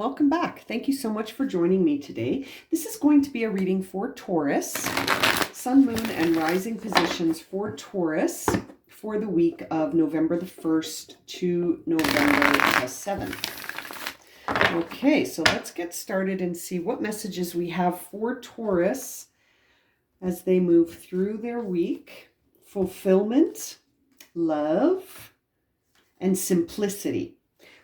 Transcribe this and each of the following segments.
welcome back. Thank you so much for joining me today. This is going to be a reading for Taurus, Sun, Moon, and Rising positions for Taurus for the week of November the 1st to November the 7th. Okay, so let's get started and see what messages we have for Taurus as they move through their week. Fulfillment, love, and simplicity.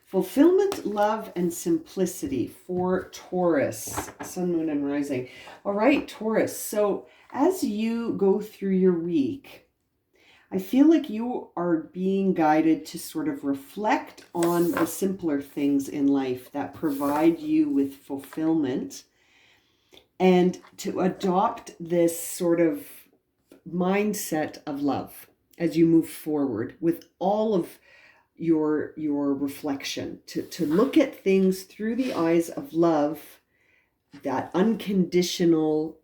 Fulfillment, love, and simplicity for Taurus, Sun, Moon, and Rising. All right, Taurus. So as you go through your week, I feel like you are being guided to sort of reflect on the simpler things in life that provide you with fulfillment and to adopt this sort of mindset of love as you move forward with all of your reflection, to look at things through the eyes of love, that unconditional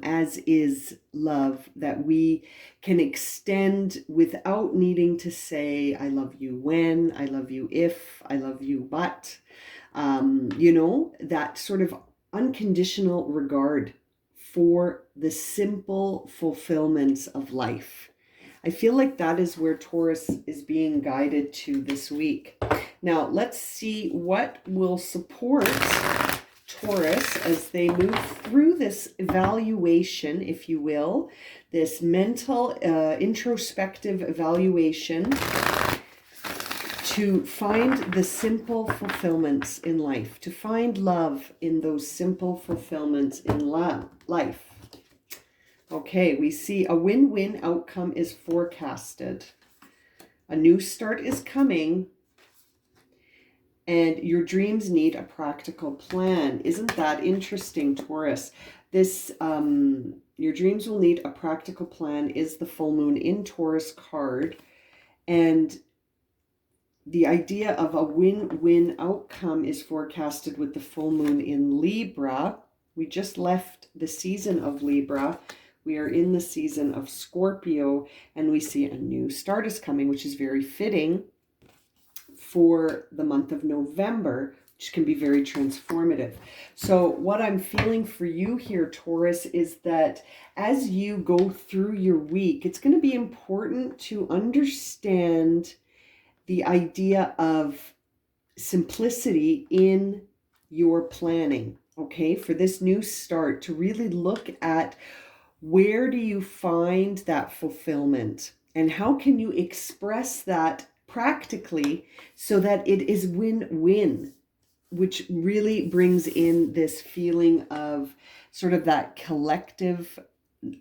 as is love that we can extend without needing to say I love you when, I love you if, I love you but, that sort of unconditional regard for the simple fulfillments of life. I feel like that is where Taurus is being guided to this week. Now, let's see what will support Taurus as they move through this evaluation, if you will, this mental introspective evaluation to find the simple fulfillments in life, to find love in those simple fulfillments in life. Okay, we see a win-win outcome is forecasted. A new start is coming, and your dreams need a practical plan. Isn't that interesting, Taurus? This, your dreams will need a practical plan is the full moon in Taurus card, and the idea of a win-win outcome is forecasted with the full moon in Libra. We just left the season of Libra. We are in the season of Scorpio, and we see a new start is coming, which is very fitting for the month of November, which can be very transformative. So what I'm feeling for you here, Taurus, is that as you go through your week, it's going to be important to understand the idea of simplicity in your planning, okay? For this new start, to really look at where do you find that fulfillment and how can you express that practically so that it is win-win, which really brings in this feeling of sort of that collective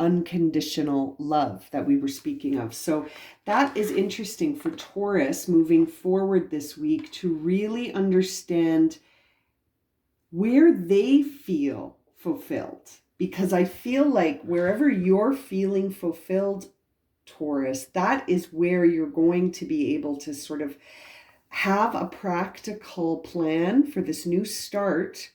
unconditional love that we were speaking of. So that is interesting for Taurus moving forward this week to really understand where they feel fulfilled. Because I feel like wherever you're feeling fulfilled, Taurus, that is where you're going to be able to sort of have a practical plan for this new start,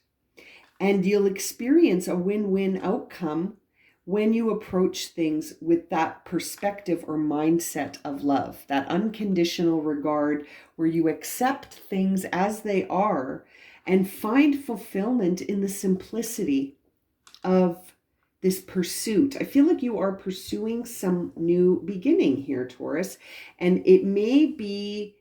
and you'll experience a win-win outcome when you approach things with that perspective or mindset of love, that unconditional regard where you accept things as they are and find fulfillment in the simplicity of this pursuit. I feel like you are pursuing some new beginning here, Taurus, and it may be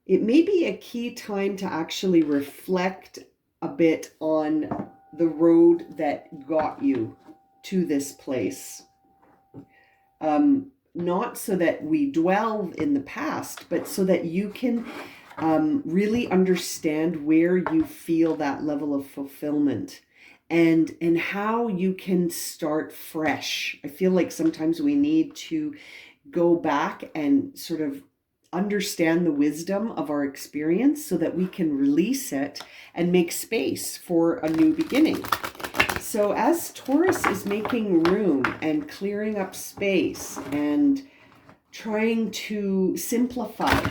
a key time to actually reflect a bit on the road that got you to this place. Not so that we dwell in the past, but so that you can really understand where you feel that level of fulfillment and how you can start fresh. I feel like sometimes we need to go back and sort of understand the wisdom of our experience so that we can release it and make space for a new beginning. So as Taurus is making room and clearing up space and trying to simplify,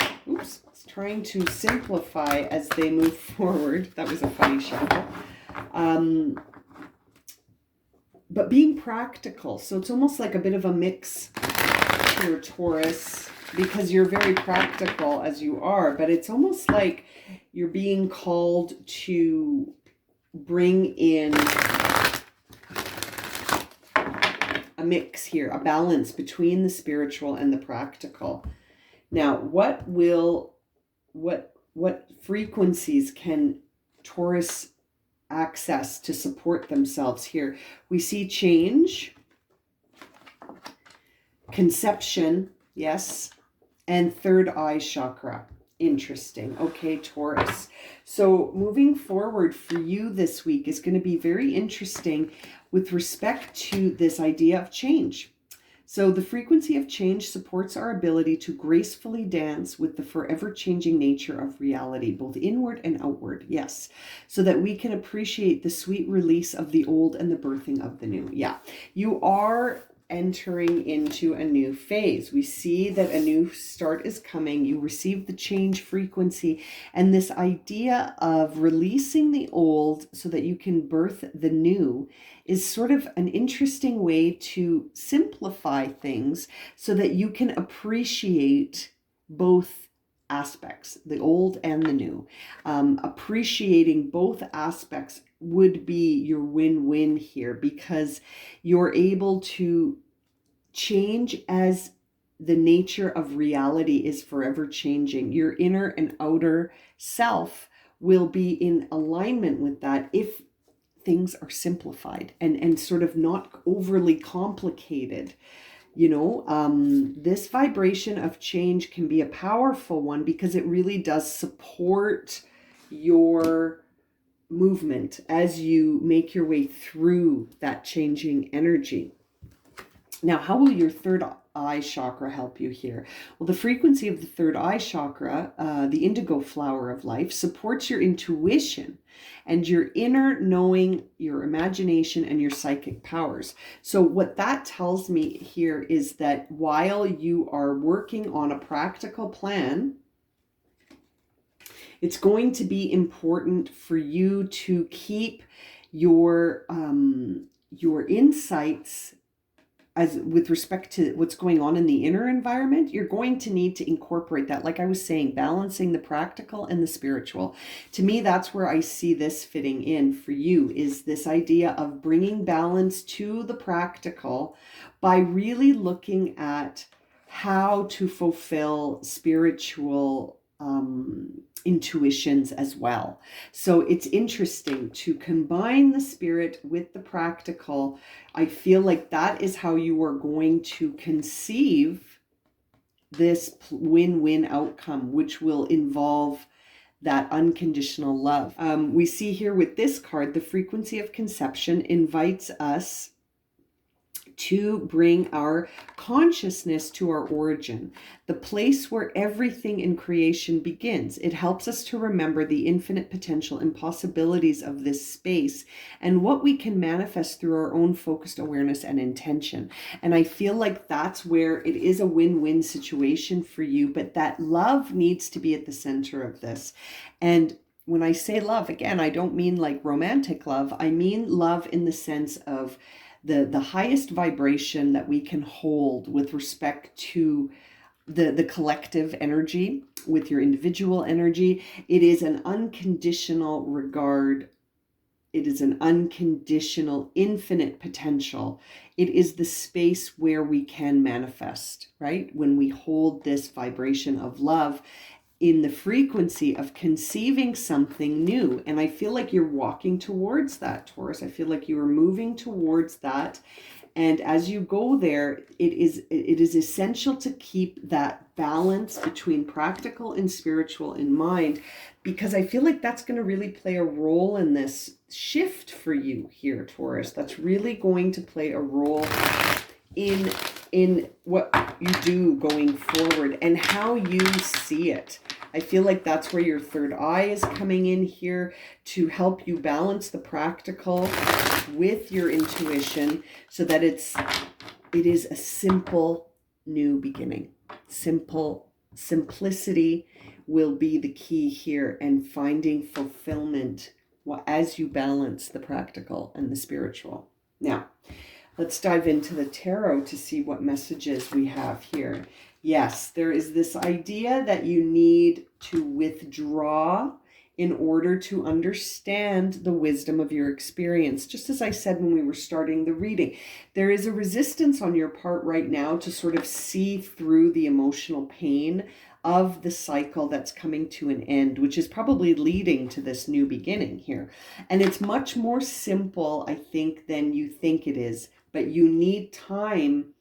as they move forward. That was a funny shuffle. But being practical. So it's almost like a bit of a mix here, Taurus. because you're very practical as you are, but it's almost like you're being called to bring in a mix here, a balance between the spiritual and the practical. Now, what frequencies can Taurus access to support themselves here? We see change, conception, yes, and third eye chakra. Interesting. Okay, Taurus. So moving forward for you this week is going to be very interesting with respect to this idea of change. So the frequency of change supports our ability to gracefully dance with the forever changing nature of reality, both inward and outward. Yes. So that we can appreciate the sweet release of the old and the birthing of the new. Yeah. You are entering into a new phase. We see that a new start is coming. You receive the change frequency, and this idea of releasing the old so that you can birth the new is sort of an interesting way to simplify things so that you can appreciate both aspects, the old and the new. Appreciating both aspects would be your win-win here, because you're able to change as the nature of reality is forever changing. Your inner and outer self will be in alignment with that if things are simplified and sort of not overly complicated. You know, this vibration of change can be a powerful one because it really does support your movement as you make your way through that changing energy. Now, how will your third eye chakra help you here? Well, the frequency of the third eye chakra, the indigo flower of life, supports your intuition and your inner knowing, your imagination, and your psychic powers. So what that tells me here is that while you are working on a practical plan, it's going to be important for you to keep your insights as with respect to what's going on in the inner environment. You're going to need to incorporate that. Like I was saying, balancing the practical and the spiritual. To me, that's where I see this fitting in for you, is this idea of bringing balance to the practical by really looking at how to fulfill spiritual intuitions as well. So it's interesting to combine the spirit with the practical. I feel like that is how you are going to conceive this win-win outcome, which will involve that unconditional love. We see here with this card, the frequency of conception invites us to bring our consciousness to our origin, the place where everything in creation begins. It helps us to remember the infinite potential and possibilities of this space and what we can manifest through our own focused awareness and intention. And I feel like that's where it is a win-win situation for you, but that love needs to be at the center of this. And when I say love, again, I don't mean like romantic love. I mean love in the sense of the highest vibration that we can hold with respect to the collective energy, with your individual energy. It is an unconditional regard. It is an unconditional infinite potential. It is the space where we can manifest, right? When we hold this vibration of love in the frequency of conceiving something new. And I feel like you're walking towards that, Taurus. I feel like you are moving towards that. And as you go there, it is essential to keep that balance between practical and spiritual in mind, because I feel like that's going to really play a role in this shift for you here, Taurus. That's really going to play a role in what you do going forward and how you see it. I feel like that's where your third eye is coming in here to help you balance the practical with your intuition so that it is a simple new beginning. Simplicity will be the key here, and finding fulfillment as you balance the practical and the spiritual. Now, Let's dive into the tarot to see what messages we have here. Yes, there is this idea that you need to withdraw in order to understand the wisdom of your experience. Just as I said when we were starting the reading, there is a resistance on your part right now to sort of see through the emotional pain of the cycle that's coming to an end, which is probably leading to this new beginning here. And it's much more simple, I think, than you think it is. But you need time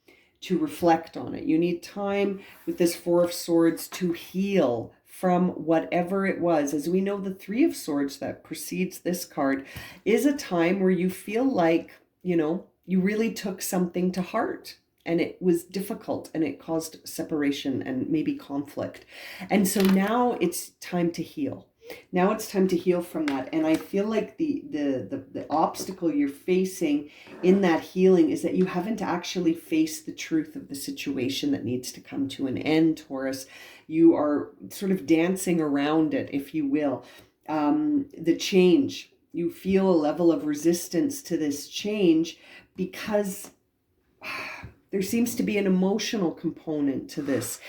to reflect on it. You need time with this Four of Swords to heal from whatever it was. As we know, the Three of Swords that precedes this card is a time where you feel like, you really took something to heart and it was difficult and it caused separation and maybe conflict. And so now it's time to heal. Now it's time to heal from that. And I feel like the obstacle you're facing in that healing is that you haven't actually faced the truth of the situation that needs to come to an end, Taurus. You are sort of dancing around it, if you will. The change, you feel a level of resistance to this change because there seems to be an emotional component to this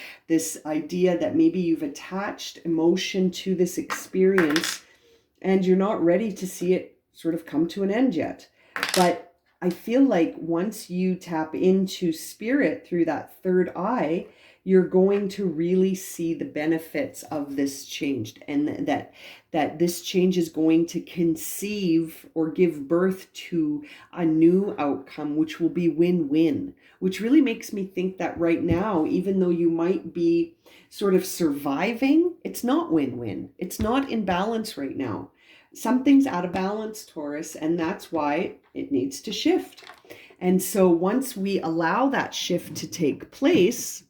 idea that maybe you've attached emotion to this experience and you're not ready to see it sort of come to an end yet. But I feel like once you tap into spirit through that third eye, you're going to really see the benefits of this change, and that this change is going to conceive or give birth to a new outcome, which will be win-win, which really makes me think that right now, even though you might be sort of surviving, it's not win-win. It's not in balance right now. Something's out of balance, Taurus, and that's why it needs to shift. And so once we allow that shift to take place,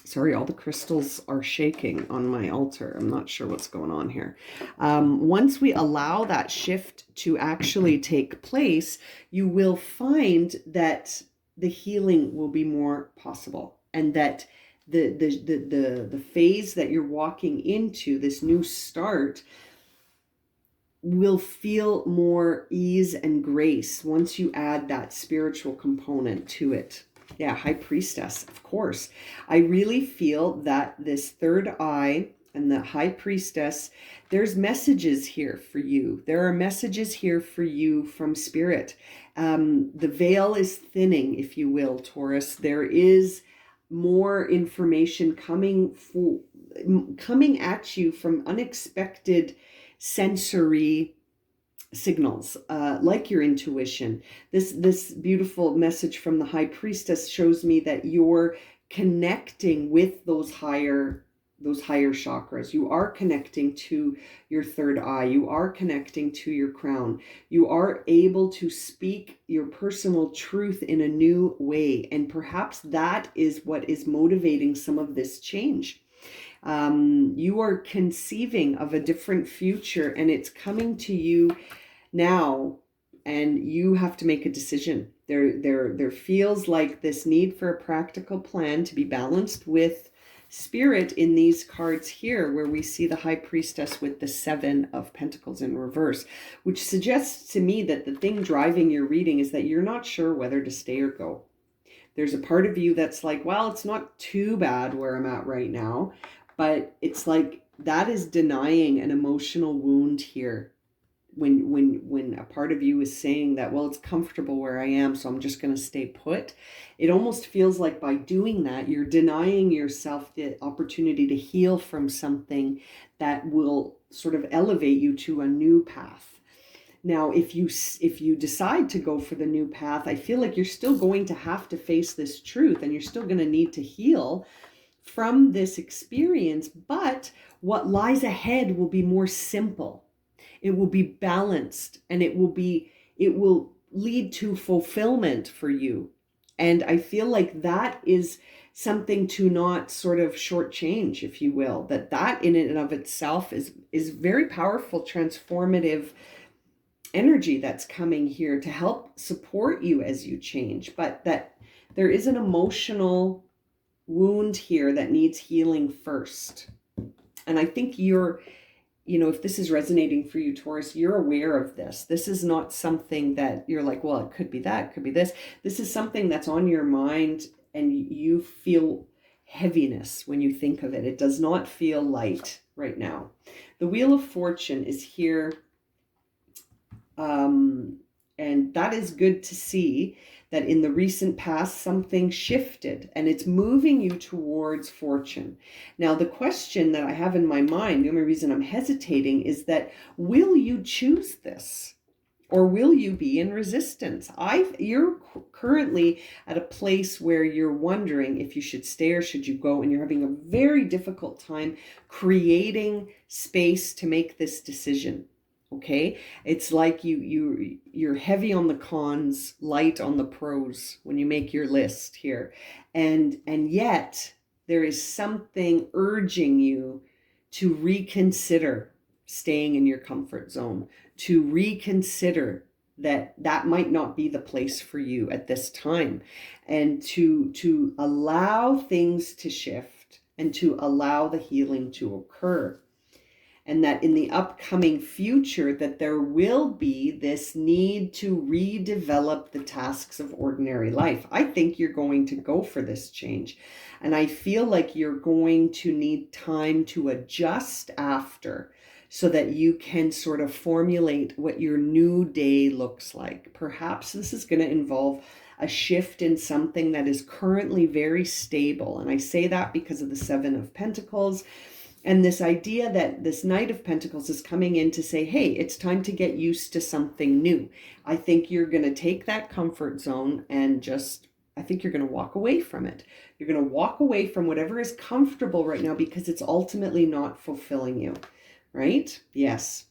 sorry, all the crystals are shaking on my altar. I'm not sure what's going on here. Once we allow that shift to actually take place, you will find that the healing will be more possible, and that the phase that you're walking into, this new start, will feel more ease and grace once you add that spiritual component to it. Yeah, High Priestess, of course. I really feel that this third eye and the High Priestess, there's messages here for you. There are messages here for you from Spirit. The veil is thinning, if you will, Taurus. There is more information coming at you from unexpected sensory signals, like your intuition. This beautiful message from the High Priestess shows me that you're connecting with those higher chakras. You are connecting to your third eye. You are connecting to your crown. You are able to speak your personal truth in a new way, and perhaps that is what is motivating some of this change. You are conceiving of a different future, and it's coming to you now, and you have to make a decision. There feels like this need for a practical plan to be balanced with spirit in these cards here, where we see the High Priestess with the Seven of Pentacles in reverse, which suggests to me that the thing driving your reading is that you're not sure whether to stay or go. There's a part of you that's like, well, it's not too bad where I'm at right now. But it's like that is denying an emotional wound here. When a part of you is saying that, well, it's comfortable where I am, so I'm just going to stay put. It almost feels like by doing that, you're denying yourself the opportunity to heal from something that will sort of elevate you to a new path. Now, if you decide to go for the new path, I feel like you're still going to have to face this truth, and you're still going to need to heal from this experience, but what lies ahead will be more simple. It will be balanced, and it will lead to fulfillment for you. And I feel like that is something to not sort of shortchange, if you will, that in and of itself is very powerful, transformative energy that's coming here to help support you as you change, but that there is an emotional wound here that needs healing first. And I think you're you know, if this is resonating for you, Taurus, you're aware of this. This is not something that you're like, well, it could be that, it could be this. This is something that's on your mind, and you feel heaviness when you think of it. It does not feel light right now. The Wheel of Fortune is here. And that is good to see that in the recent past, something shifted and it's moving you towards fortune. Now, the question that I have in my mind, the only reason I'm hesitating, is that will you choose this? Or will you be in resistance? You're currently at a place where you're wondering if you should stay or should you go, and you're having a very difficult time creating space to make this decision. Okay, it's like you're heavy on the cons, light on the pros when you make your list here, and yet there is something urging you to reconsider staying in your comfort zone, to reconsider that might not be the place for you at this time, and to allow things to shift and to allow the healing to occur. And that in the upcoming future, that there will be this need to redevelop the tasks of ordinary life. I think you're going to go for this change. And I feel like you're going to need time to adjust after, so that you can sort of formulate what your new day looks like. Perhaps this is going to involve a shift in something that is currently very stable. And I say that because of the Seven of Pentacles. And this idea that this Knight of Pentacles is coming in to say, hey, it's time to get used to something new. I think you're going to take that comfort zone and I think you're going to walk away from it. You're going to walk away from whatever is comfortable right now because it's ultimately not fulfilling you, right? Yes.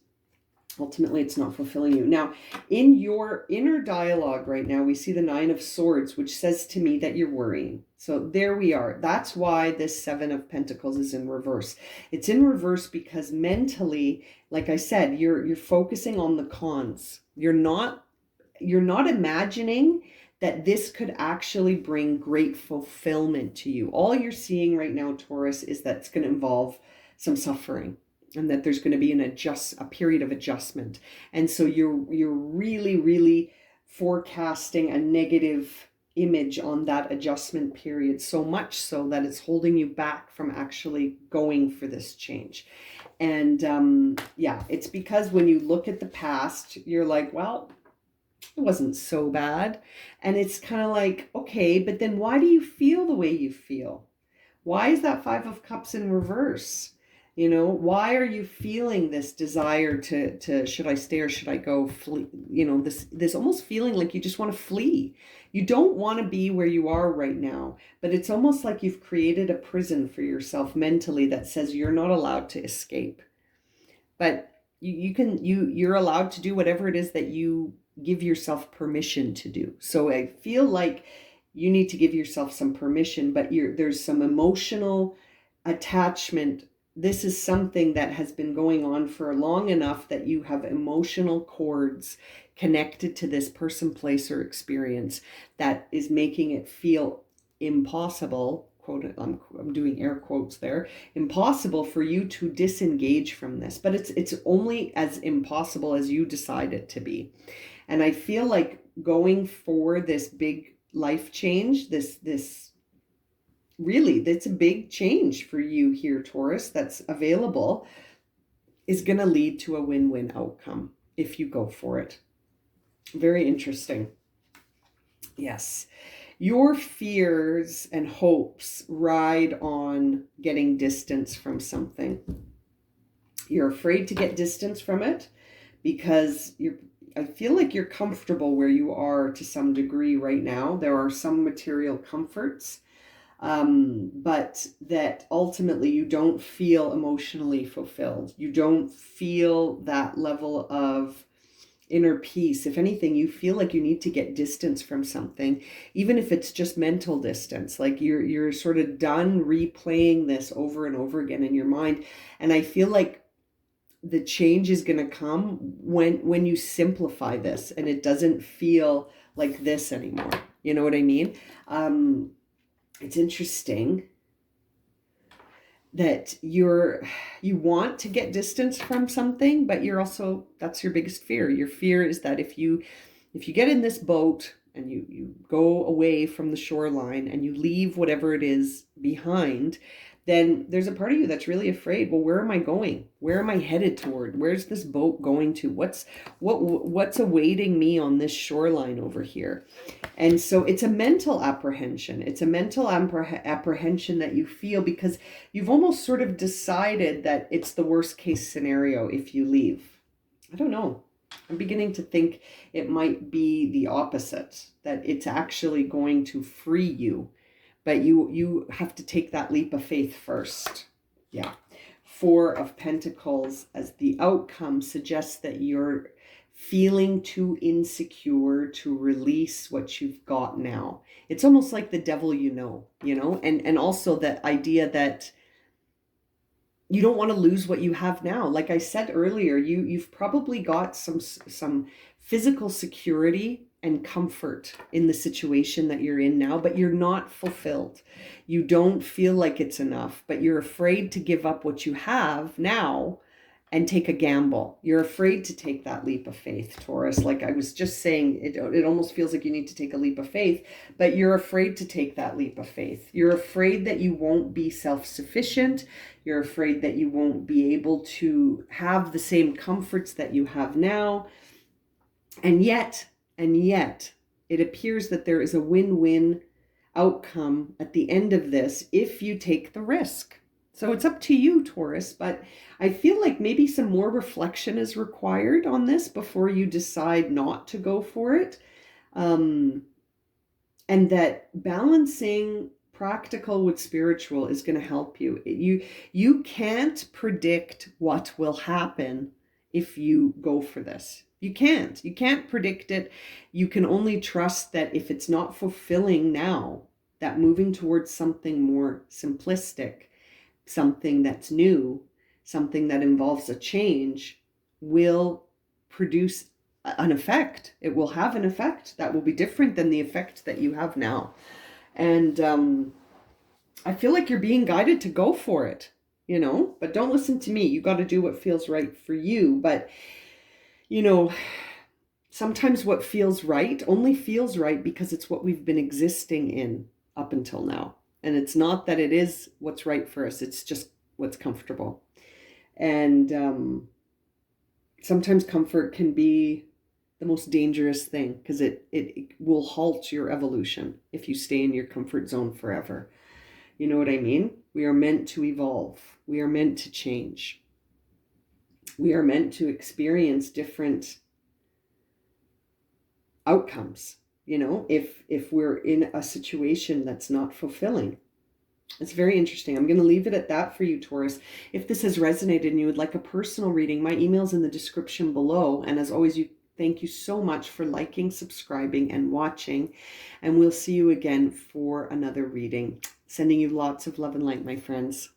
Ultimately, it's not fulfilling you. Now, in your inner dialogue right now, we see the Nine of Swords, which says to me that you're worrying. So there we are. That's why this Seven of Pentacles is in reverse. It's in reverse because mentally, like I said, you're focusing on the cons. You're not imagining that this could actually bring great fulfillment to you. All you're seeing right now, Taurus, is that it's going to involve some suffering, and that there's going to be a period of adjustment. And so you're really, really forecasting a negative image on that adjustment period, so much so that it's holding you back from actually going for this change. And yeah, it's because when you look at the past, you're like, well, it wasn't so bad. And it's kind of like, okay, but then why do you feel the way you feel? Why is that Five of Cups in reverse? You know, why are you feeling this desire to should I stay or should I go? Flee? You know, this almost feeling like you just want to flee. You don't want to be where you are right now, but it's almost like you've created a prison for yourself mentally that says you're not allowed to escape. But you're allowed to do whatever it is that you give yourself permission to do. So I feel like you need to give yourself some permission, but there's some emotional attachment. This is something that has been going on for long enough that you have emotional cords connected to this person, place, or experience that is making it feel impossible, quote, I'm doing air quotes there, impossible for you to disengage from this. But it's only as impossible as you decide it to be. And I feel like going for this big life change, really, that's a big change for you here, Taurus, that's available, is going to lead to a win-win outcome if you go for it. Very interesting. Yes. Your fears and hopes ride on getting distance from something. You're afraid to get distance from it because I feel like you're comfortable where you are to some degree right now. There are some material comforts, but that ultimately you don't feel emotionally fulfilled. You don't feel that level of inner peace. If anything, you feel like you need to get distance from something, even if it's just mental distance. Like you're sort of done replaying this over and over again in your mind. And I feel like the change is going to come when you simplify this and it doesn't feel like this anymore. You know what I mean? It's interesting that you want to get distance from something, but you're also, that's your biggest fear. Your fear is that if you get in this boat and you go away from the shoreline and you leave whatever it is behind, then there's a part of you that's really afraid. Well, where am I going? Where am I headed toward? Where's this boat going to? What's awaiting me on this shoreline over here? And so it's a mental apprehension. It's a mental apprehension that you feel because you've almost sort of decided that it's the worst case scenario if you leave. I don't know. I'm beginning to think it might be the opposite, that it's actually going to free you. But you have to take that leap of faith first. Yeah. 4 of Pentacles as the outcome suggests that you're feeling too insecure to release what you've got now. It's almost like the devil you know, and also the idea that you don't want to lose what you have now. Like I said earlier, you've probably got some physical security and comfort in the situation that you're in now, but you're not fulfilled. You don't feel like it's enough, but you're afraid to give up what you have now and take a gamble. You're afraid to take that leap of faith, Taurus. Like I was just saying, it almost feels like you need to take a leap of faith, but you're afraid to take that leap of faith. You're afraid that you won't be self-sufficient. You're afraid that you won't be able to have the same comforts that you have now. And yet, it appears that there is a win-win outcome at the end of this if you take the risk. So it's up to you, Taurus, but I feel like maybe some more reflection is required on this before you decide not to go for it. And that balancing practical with spiritual is going to help you. You can't predict what will happen if you go for this. You can't predict it. You can only trust that if it's not fulfilling now, that moving towards something more simplistic, something that's new, something that involves a change will produce an effect. It will have an effect that will be different than the effect that you have now. And I feel like you're being guided to go for it, but don't listen to me. You got to do what feels right for you. But sometimes what feels right only feels right because it's what we've been existing in up until now. And it's not that it is what's right for us. It's just what's comfortable. And sometimes comfort can be the most dangerous thing because it will halt your evolution if you stay in your comfort zone forever. You know what I mean? We are meant to evolve. We are meant to change. We are meant to experience different outcomes, if we're in a situation that's not fulfilling. It's very interesting. I'm going to leave it at that for you, Taurus. If this has resonated and you would like a personal reading, my email's in the description below. And as always, thank you so much for liking, subscribing, and watching. And we'll see you again for another reading. Sending you lots of love and light, my friends.